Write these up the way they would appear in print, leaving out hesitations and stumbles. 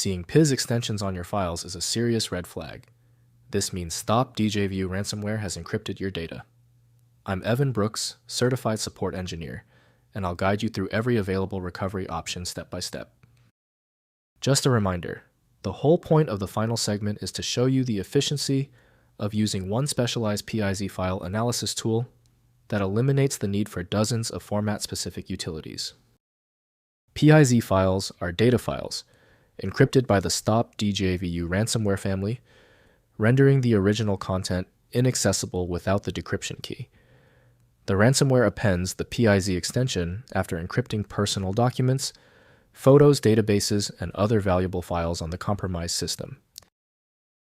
Seeing PIZ extensions on your files is a serious red flag. This means Stop Djvu Ransomware has encrypted your data. I'm Evan Brooks, Certified Support Engineer, and I'll guide you through every available recovery option step by step. Just a reminder, the whole point of the final segment is to show you the efficiency of using one specialized PIZ file analysis tool that eliminates the need for dozens of format-specific utilities. PIZ files are data files, encrypted by the Stop Djvu Ransomware family, rendering the original content inaccessible without the decryption key. The ransomware appends the PIZ extension after encrypting personal documents, photos, databases, and other valuable files on the compromised system.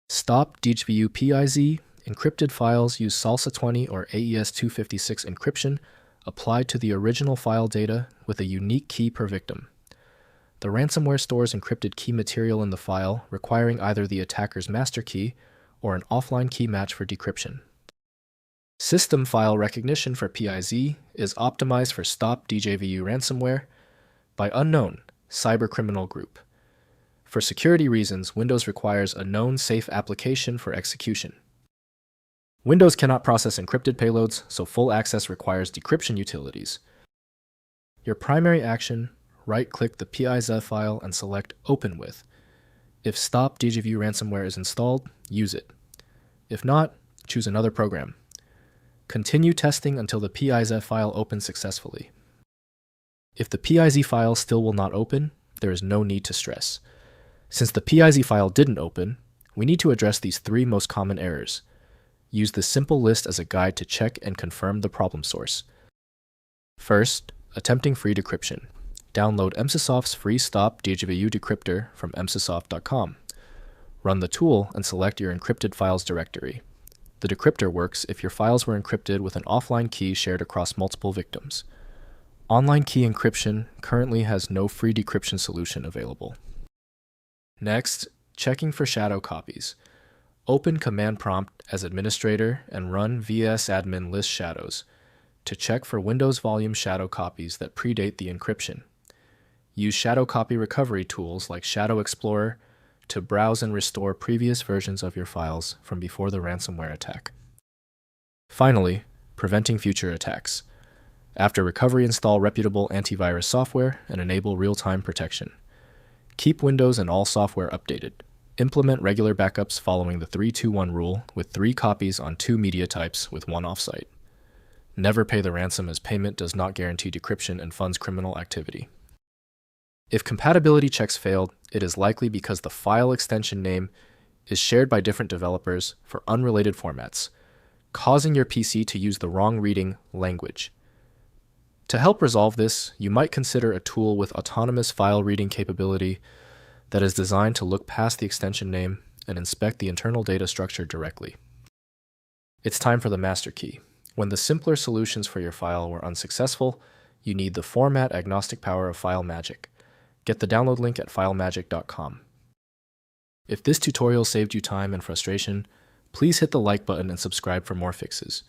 Stop Djvu PIZ encrypted files use Salsa 20 or AES 256 encryption applied to the original file data with a unique key per victim. The ransomware stores encrypted key material in the file, requiring either the attacker's master key or an offline key match for decryption. System file recognition for PIZ is optimized for Stop Djvu Ransomware by unknown cybercriminal group. For security reasons, Windows requires a known safe application for execution. Windows cannot process encrypted payloads, so full access requires decryption utilities. Your primary action: right-click the PIZ file and select Open With. If Stop Djvu Ransomware is installed, use it. If not, choose another program. Continue testing until the PIZ file opens successfully. If the PIZ file still will not open, there is no need to stress. Since the PIZ file didn't open, we need to address these three most common errors. Use this simple list as a guide to check and confirm the problem source. First, attempting free decryption. Download Emsisoft's free Stop Djvu decryptor from emsisoft.com. Run the tool and select your encrypted files directory. The decryptor works if your files were encrypted with an offline key shared across multiple victims. Online key encryption currently has no free decryption solution available. Next, checking for shadow copies. Open Command Prompt as administrator and run vsadmin list shadows to check for Windows volume shadow copies that predate the encryption. Use shadow copy recovery tools like Shadow Explorer to browse and restore previous versions of your files from before the ransomware attack. Finally, preventing future attacks. After recovery, install reputable antivirus software and enable real-time protection. Keep Windows and all software updated. Implement regular backups following the 3-2-1 rule with 3 copies on 2 media types with 1 offsite. Never pay the ransom, as payment does not guarantee decryption and funds criminal activity. If compatibility checks failed, it is likely because the file extension name is shared by different developers for unrelated formats, causing your PC to use the wrong reading language. To help resolve this, you might consider a tool with autonomous file reading capability that is designed to look past the extension name and inspect the internal data structure directly. It's time for the master key. When the simpler solutions for your file were unsuccessful, you need the format-agnostic power of FileMagick. Get the download link at filemagick.com. If this tutorial saved you time and frustration, please hit the like button and subscribe for more fixes.